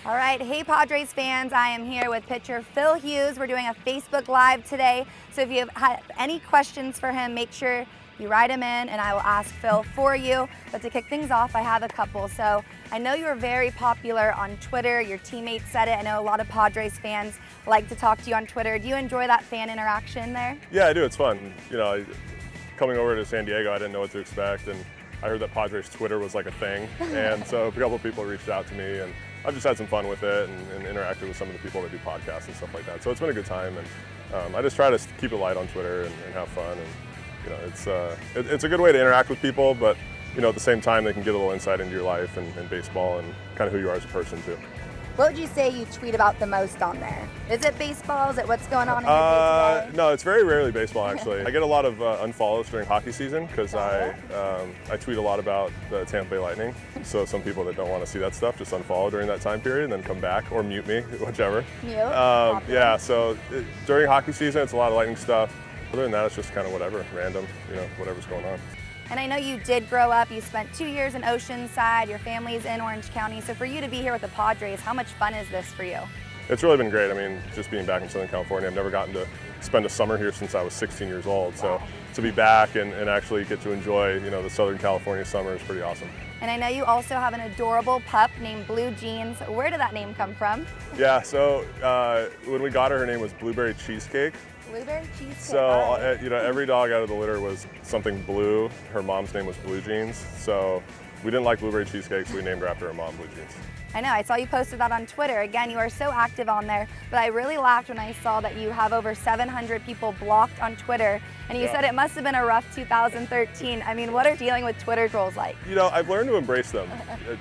All right, hey Padres fans, I am here with pitcher Phil Hughes. We're doing a Facebook Live today, so if you have any questions for him, make sure you write them in and I will ask Phil for you. But to kick things off, I have a couple. So I know you are very popular on Twitter. Your teammates said it. I know a lot of Padres fans like to talk to you on Twitter. Do you enjoy that fan interaction there? Yeah, I do. It's fun. You know, coming over to San Diego, I didn't know what to expect, and I heard that Padres Twitter was like a thing, and so a couple of people reached out to me, and I've just had some fun with it and interacted with some of the people that do podcasts and stuff like that. So it's been a good time, and I just try to keep it light on Twitter and have fun. And you know, it's a good way to interact with people, but you know, at the same time, they can get a little insight into your life and baseball and kind of who you are as a person too. What would you say you tweet about the most on there? Is it baseball? Is it what's going on in your day-to-day? No, it's very rarely baseball actually. I get a lot of unfollows during hockey season because I tweet a lot about the Tampa Bay Lightning. So some people that don't want to see that stuff just unfollow during that time period and then come back or mute me, whichever. Mute? Yeah, so during hockey season, it's a lot of Lightning stuff. Other than that, it's just kind of whatever, random, you know, whatever's going on. And I know you did grow up, you spent 2 years in Oceanside, your family's in Orange County, so for you to be here with the Padres, how much fun is this for you? It's really been great. I mean, just being back in Southern California, I've never gotten to spend a summer here since I was 16 years old. Wow. So to be back and actually get to enjoy, you know, the Southern California summer is pretty awesome. And I know you also have an adorable pup named Blue Jeans. Where did that name come from? Yeah, so when we got her name was Blueberry Cheesecake. Blueberry Cheesecake. So, you know, every dog out of the litter was something blue. Her mom's name was Blue Jeans. So we didn't like Blueberry Cheesecake, so we named her after her mom, Blue Jeans. I know, I saw you posted that on Twitter. Again, you are so active on there, but I really laughed when I saw that you have over 700 people blocked on Twitter, and you said it must have been a rough 2013. I mean, what are dealing with Twitter trolls like? You know, I've learned to embrace them.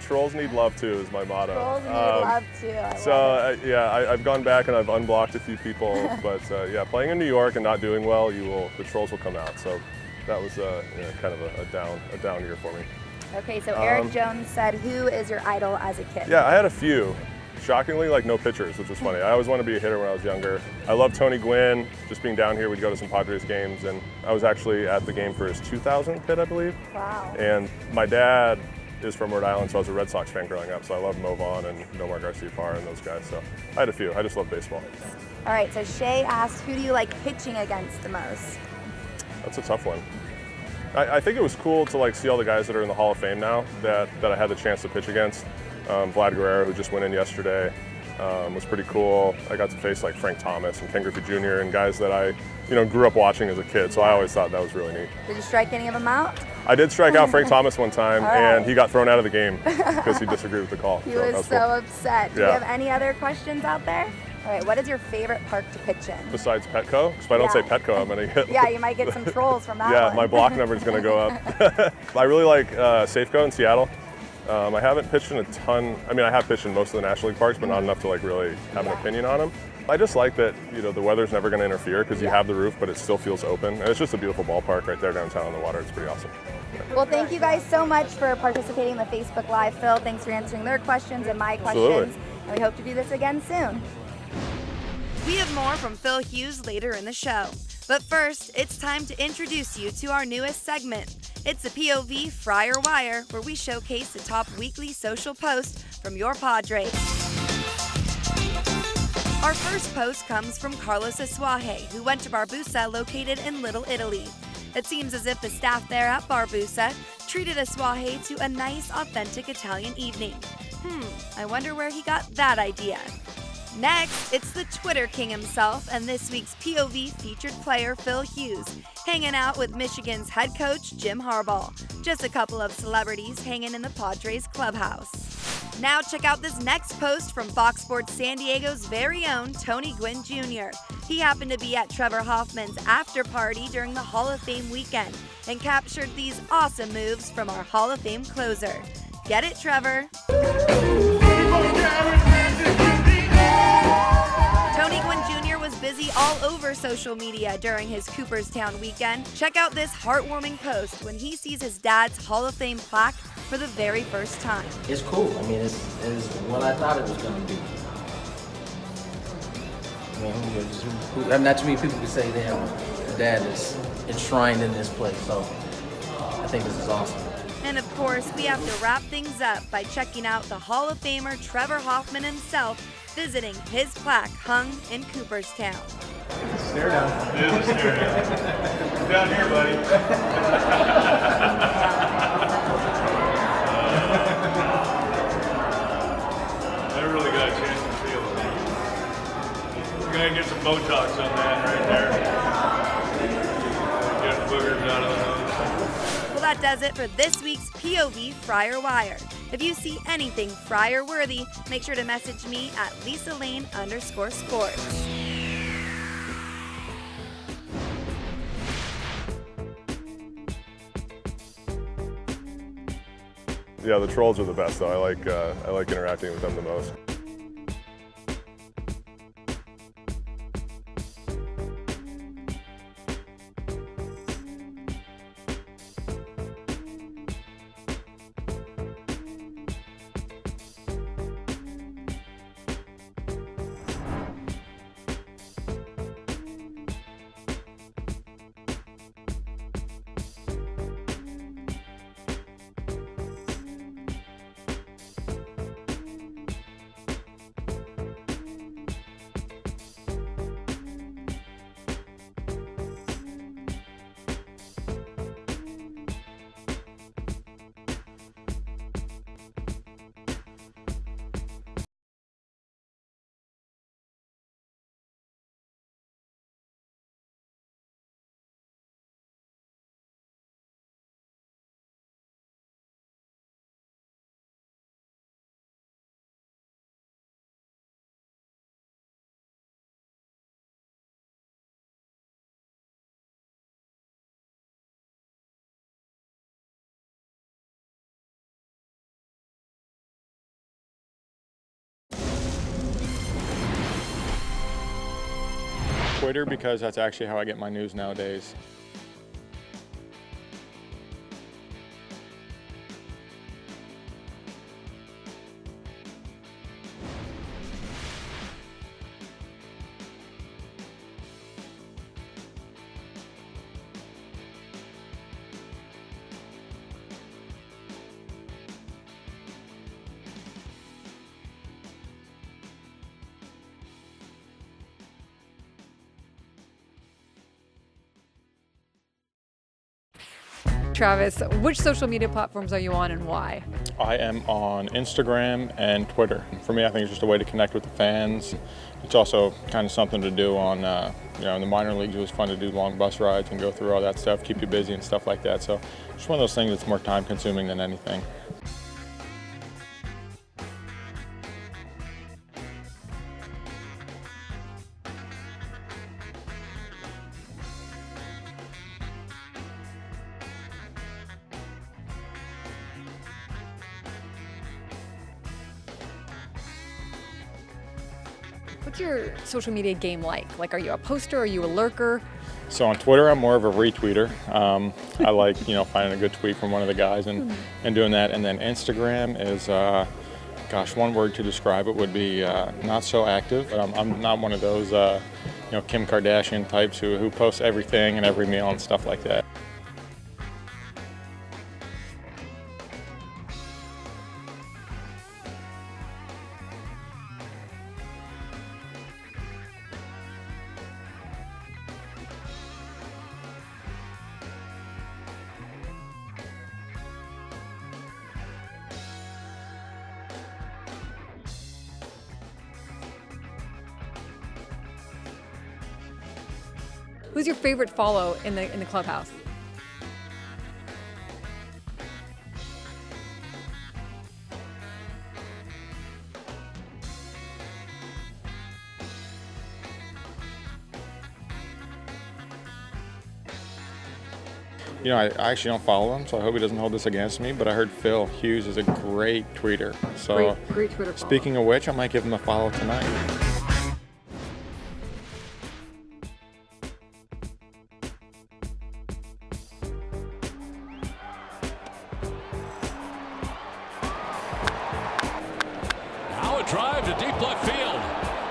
Trolls need love too is my motto. Trolls need love too. I've gone back and I've unblocked a few people, but yeah, playing in New York and not doing well, the trolls will come out. So that was kind of a down year for me. Okay, so Eric Jones said, who is your idol as a kid? Yeah, I had a few. Shockingly, like no pitchers, which was funny. I always wanted to be a hitter when I was younger. I love Tony Gwynn. Just being down here, we'd go to some Padres games, and I was actually at the game for his 2000 hit, I believe. Wow. And my dad is from Rhode Island, so I was a Red Sox fan growing up, so I love Mo Vaughn and Nomar Garcia-Parra and those guys. So I had a few. I just love baseball. All right, so Shay asked, who do you like pitching against the most? That's a tough one. I think it was cool to like see all the guys that are in the Hall of Fame now that I had the chance to pitch against. Vlad Guerrero, who just went in yesterday, was pretty cool. I got to face like Frank Thomas and Ken Griffey Jr. and guys that I, grew up watching as a kid. So I always thought that was really neat. Did you strike any of them out? I did strike out Frank Thomas one time, right. and he got thrown out of the game because he disagreed with the call. He was so cool. upset. Do you have any other questions out there? All right, what is your favorite park to pitch in? Besides Petco? Because if I don't say Petco, I'm going to get... Yeah, you might get some trolls from that Yeah, one. my block number is going to go up. I really like Safeco in Seattle. I haven't pitched in a ton. I mean, I have pitched in most of the National League parks, but not enough to like really have an opinion on them. I just like that, the weather's never going to interfere because you have the roof, but it still feels open. And it's just a beautiful ballpark right there downtown on the water. It's pretty awesome. Yeah. Well, thank you guys so much for participating in the Facebook Live. Phil, thanks for answering their questions and my questions. Absolutely. And we hope to do this again soon. We have more from Phil Hughes later in the show. But first, it's time to introduce you to our newest segment. It's the POV Fry or Wire, where we showcase the top weekly social posts from your Padres. Our first post comes from Carlos Asuaje, who went to Barbusa, located in Little Italy. It seems as if the staff there at Barbusa treated Asuaje to a nice, authentic Italian evening. I wonder where he got that idea. Next, it's the Twitter king himself and this week's POV featured player Phil Hughes, hanging out with Michigan's head coach Jim Harbaugh. Just a couple of celebrities hanging in the Padres clubhouse. Now check out this next post from Fox Sports San Diego's very own Tony Gwynn Jr. He happened to be at Trevor Hoffman's after party during the Hall of Fame weekend and captured these awesome moves from our Hall of Fame closer. Get it, Trevor? Tony Gwynn Jr. was busy all over social media during his Cooperstown weekend. Check out this heartwarming post when he sees his dad's Hall of Fame plaque for the very first time. It's cool. I mean, it's what I thought it was going to be. I mean, not too many people can say their dad is enshrined in this place, so I think this is awesome. And of course, we have to wrap things up by checking out the Hall of Famer Trevor Hoffman himself visiting his plaque hung in Cooperstown. Stare down. It is a stare down. Down here, buddy. Never really got a chance to feel it. We're gonna get some Botox on that right there. Get the boogers out of the nose. Well, that does it for this week's POV Friar Wire. If you see anything Friar worthy, make sure to message me at LisaLane_sports. Yeah, the trolls are the best though. I like interacting with them the most. Twitter, because that's actually how I get my news nowadays. Travis, which social media platforms are you on and why? I am on Instagram and Twitter. For me, I think it's just a way to connect with the fans. It's also kind of something to do on, in the minor leagues. It was fun to do long bus rides and go through all that stuff, keep you busy and stuff like that. So just one of those things that's more time consuming than anything. What's your social media game like? Like, are you a poster? Are you a lurker? So on Twitter, I'm more of a retweeter. I like, finding a good tweet from one of the guys and doing that. And then Instagram is, one word to describe it would be not so active. But I'm not one of those, Kim Kardashian types who posts everything and every meal and stuff like that. Who's your favorite follow in the clubhouse? I actually don't follow him, so I hope he doesn't hold this against me, but I heard Phil Hughes is a great tweeter. So Great Twitter follow. Speaking of which, I might give him a follow tonight. Now a drive to deep left field.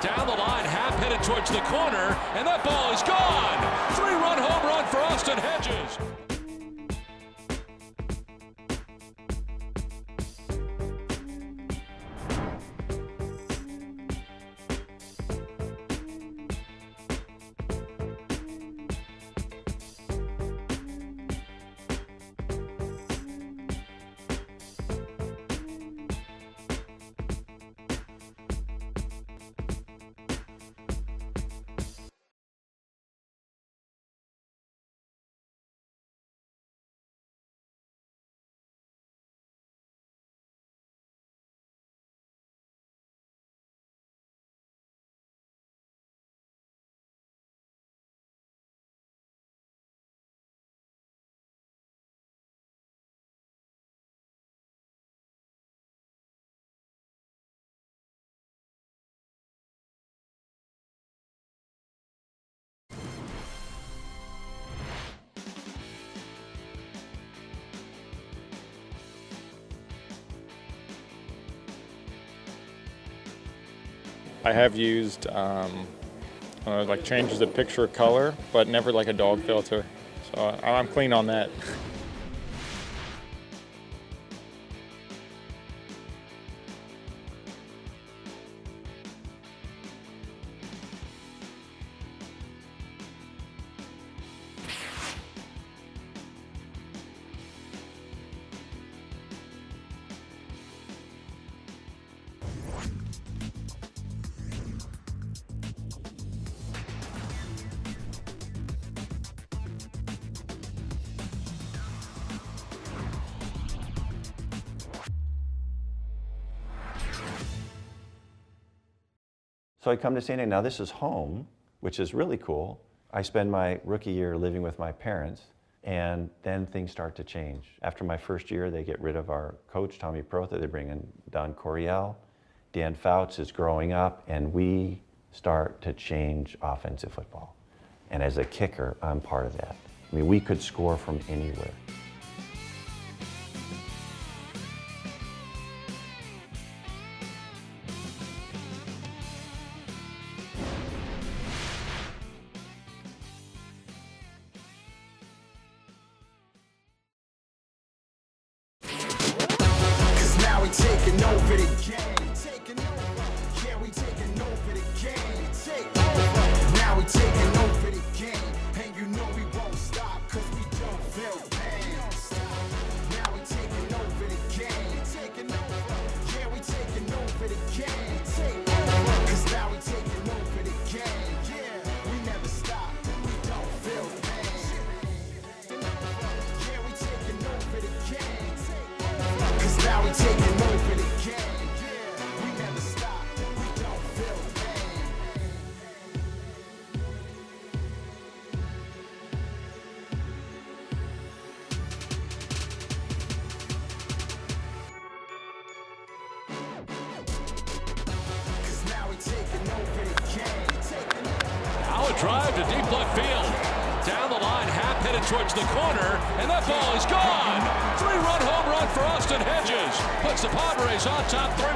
Down the line, half headed towards the corner, and that ball is gone. 3-run home run for Austin Hedges. I have used like changes the picture color, but never like a dog filter. So I'm clean on that. So I come to San Diego. Now this is home, which is really cool. I spend my rookie year living with my parents, and then things start to change. After my first year, they get rid of our coach, Tommy Protha. They bring in Don Coryell. Dan Fouts is growing up, and we start to change offensive football. And as a kicker, I'm part of that. I mean, we could score from anywhere. Taking over the game, taking over. Yeah, we taking over the game, take over. Now we taking over the game, and you know we won't stop, cause we don't feel pain. Now we taking over the game, taking over. Yeah, we taking over the game, take over. Cause now we taking over the game, yeah, we never stop, we don't feel pain. Yeah, we taking over the game, take over. Cause now we taking over the game, yeah, we never stop, we don't feel pain. Cause now we taking over the game, taking over. Now a drive to deep left field. Down the line, half headed towards the corner, and that ball is gone. 3-run home run for Austin Hedges. Puts the Padres on top 3-1.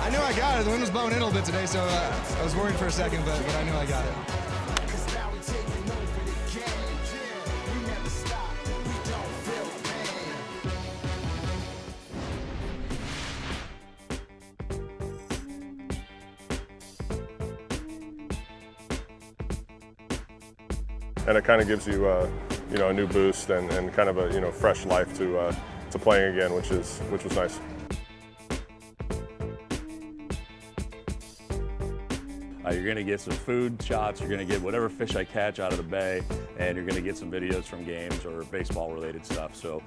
I knew I got it. The wind was blowing in a little bit today, so I was worried for a second, but I knew I got it. Cause now we taking over the game, yeah, we never stop, we don't feel pain. And it kind of gives you, a new boost and kind of a, fresh life to playing again, which was nice. You're going to get some food shots, you're going to get whatever fish I catch out of the bay, and you're going to get some videos from games or baseball related stuff. So.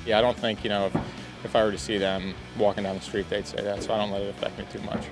Yeah, I don't think, if I were to see them walking down the street, they'd say that, so I don't let it affect me too much.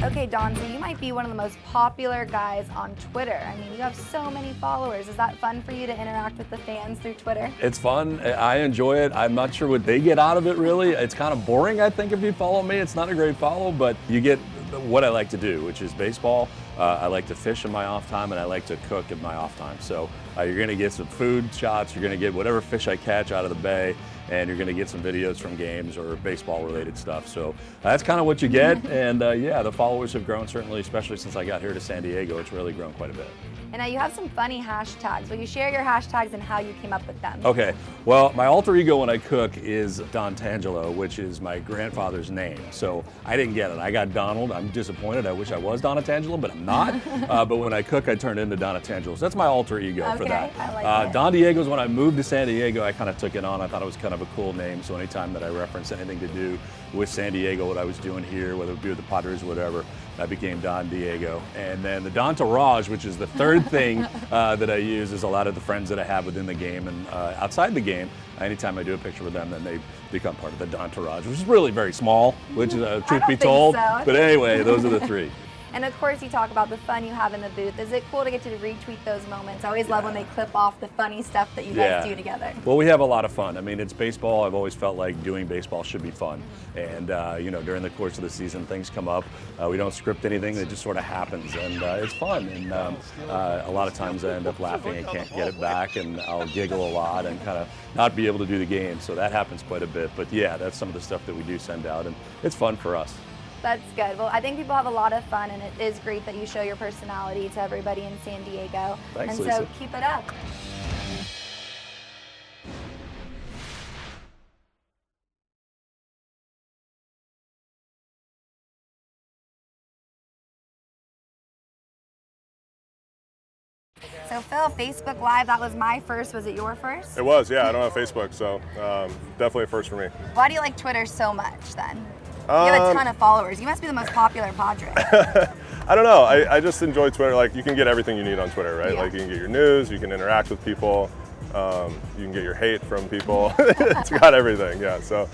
Okay, Don, so you might be one of the most popular guys on Twitter. I mean, you have so many followers. Is that fun for you to interact with the fans through Twitter? It's fun. I enjoy it. I'm not sure what they get out of it, really. It's kind of boring, I think, if you follow me. It's not a great follow, but you get what I like to do, which is baseball. I like to fish in my off time, and I like to cook in my off time. So you're going to get some food shots, you're going to get whatever fish I catch out of the bay, and you're going to get some videos from games or baseball related stuff. So that's kind of what you get. And yeah, the followers have grown, certainly, especially since I got here to San Diego. It's really grown quite a bit. And now you have some funny hashtags. Will you share your hashtags and how you came up with them? Okay, well, my alter ego when I cook is Don Tangelo, which is my grandfather's name. So I didn't get it. I got Donald. I'm disappointed. I wish I was Donatangelo, but I'm not. But when I cook, I turn into Donatangelo. So that's my alter ego for that. I like it. Don Diego's when I moved to San Diego, I kind of took it on. I thought it was kind of a cool name. So anytime that I reference anything to do with San Diego, what I was doing here, whether it be with the Padres or whatever, I became Don Diego. And then the Don Tourage, which is the third thing that I use, is a lot of the friends that I have within the game and outside the game. Anytime I do a picture with them, then they become part of the Don Tourage, which is really very small, which is truth be told. So. But anyway, those are the three. And of course, you talk about the fun you have in the booth. Is it cool to get to retweet those moments? I always love when they clip off the funny stuff that you guys do together. Well, we have a lot of fun. I mean, it's baseball. I've always felt like doing baseball should be fun. And, you know, during the course of the season, things come up. We don't script anything. It just sort of happens. And it's fun. And a lot of times I end up laughing and can't get it back. And I'll giggle a lot and kind of not be able to do the game. So that happens quite a bit. But, yeah, that's some of the stuff that we do send out. And it's fun for us. That's good. Well, I think people have a lot of fun, and it is great that you show your personality to everybody in San Diego. Thanks, and Lisa. So keep it up. So Phil, Facebook Live, that was my first. Was it your first? It was, yeah. I don't have Facebook, so definitely a first for me. Why do you like Twitter so much then? You have a ton of followers. You must be the most popular Padre. I don't know. I just enjoy Twitter. Like, you can get everything you need on Twitter, right? Yeah. Like, you can get your news, you can interact with people, you can get your hate from people. It's got everything, yeah. So,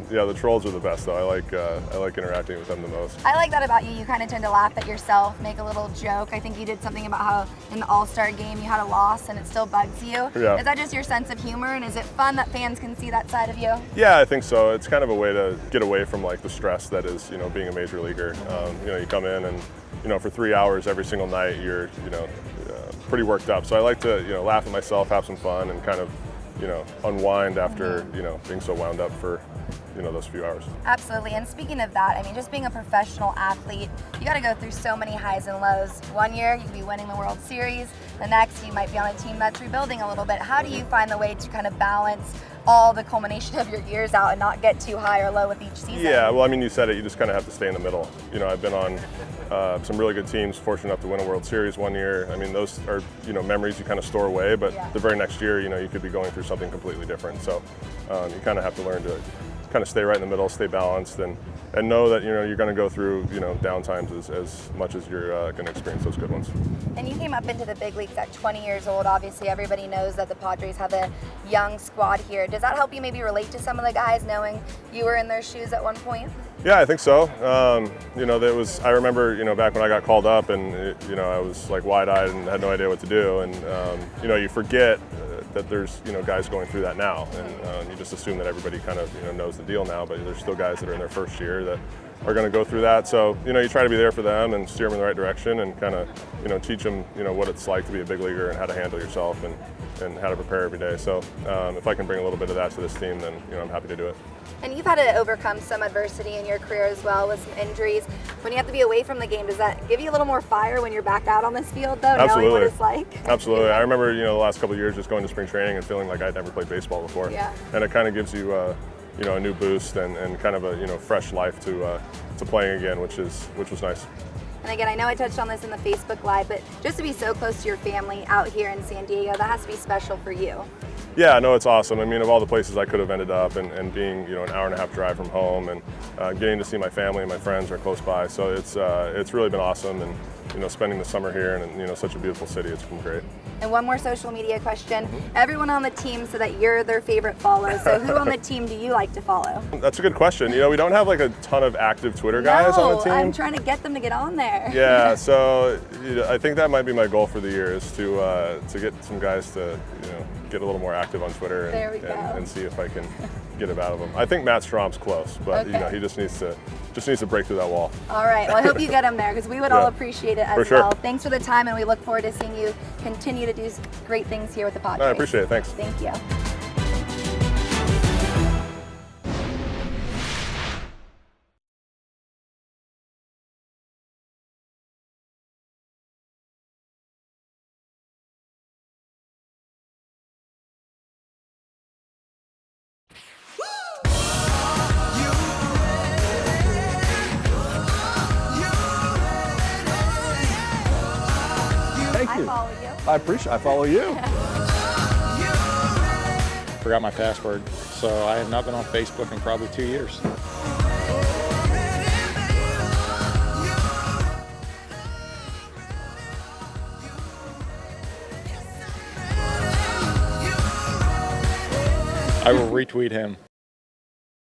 yeah, the trolls are the best, though. I like interacting with them the most. I like that about you. You kind of tend to laugh at yourself, make a little joke. I think you did something about how in the All-Star game you had a loss and it still bugs you. Yeah. Is that just your sense of humor, and is it fun that fans can see that side of you? Yeah, I think so. It's kind of a way to get away from like the stress that is, you know, being a major leaguer. You know, you come in and, you know, for 3 hours every single night, you're, you know, pretty worked up. So I like to, you know, laugh at myself, have some fun, and kind of, you know, unwind after, you know, being so wound up for, you know, those few hours. Absolutely. And speaking of that, I mean, just being a professional athlete, you got to go through so many highs and lows. One year you could be winning the World Series, the next you might be on a team that's rebuilding a little bit. How do you find the way to kind of balance all the culmination of your years out and not get too high or low with each season? Yeah, well, I mean, you said it. You just kind of have to stay in the middle. You know, I've been on some really good teams, fortunate enough to win a World Series one year. I mean, those are, you know, memories you kind of store away, but the very next year, you know, you could be going through something completely different. So you kind of have to learn to kind of stay right in the middle, stay balanced, and know that, you know, you're going to go through, you know, down times as much as you're going to experience those good ones. And you came up into the big leagues at 20 years old. Obviously, everybody knows that the Padres have a young squad here. Does that help you maybe relate to some of the guys, knowing you were in their shoes at one point? Yeah, I think so. You know, I remember, you know, back when I got called up and, you know, I was like wide-eyed and had no idea what to do. And, you know, you forget that there's, you know, guys going through that now. And you just assume that everybody kind of, you know, knows the deal now, but there's still guys that are in their first year that are going to go through that. So, you know, you try to be there for them and steer them in the right direction and kind of, you know, teach them, you know, what it's like to be a big leaguer and how to handle yourself and how to prepare every day. So if I can bring a little bit of that to this team, then, you know, I'm happy to do it. And you've had to overcome some adversity in your career as well with some injuries. When you have to be away from the game, does that give you a little more fire when you're back out on this field, though, Absolutely. knowing what it's like? Absolutely. I remember, you know, the last couple of years just going to spring training and feeling like I'd never played baseball before. Yeah. And it kind of gives you, you know, a new boost and kind of a, you know, fresh life to playing again, which was nice. And again, I know I touched on this in the Facebook Live, but just to be so close to your family out here in San Diego, that has to be special for you. Yeah, no, it's awesome. I mean, of all the places I could have ended up and being, you know, an hour and a half drive from home and getting to see my family and my friends are close by. So it's really been awesome, and, you know, spending the summer here in, you know, such a beautiful city, it's been great. And one more social media question. Everyone on the team said that you're their favorite follow. So who on the team do you like to follow? That's a good question. You know, we don't have like a ton of active Twitter guys on the team. I'm trying to get them to get on there. Yeah, so, you know, I think that might be my goal for the year is to get some guys to, you know, get a little more active on Twitter There we go. and see if I can get it out of him. I think Matt Strom's close, but you know, Okay. he just needs to break through that wall. All right. Well, I hope you get him there because we would all appreciate it as For sure. well. Thanks for the time, and we look forward to seeing you continue to do great things here with the Padres. I appreciate it. Thanks. Thank you. Thank you. I follow you. I appreciate. I follow you. Forgot my password, so I have not been on Facebook in probably 2 years. I will retweet him.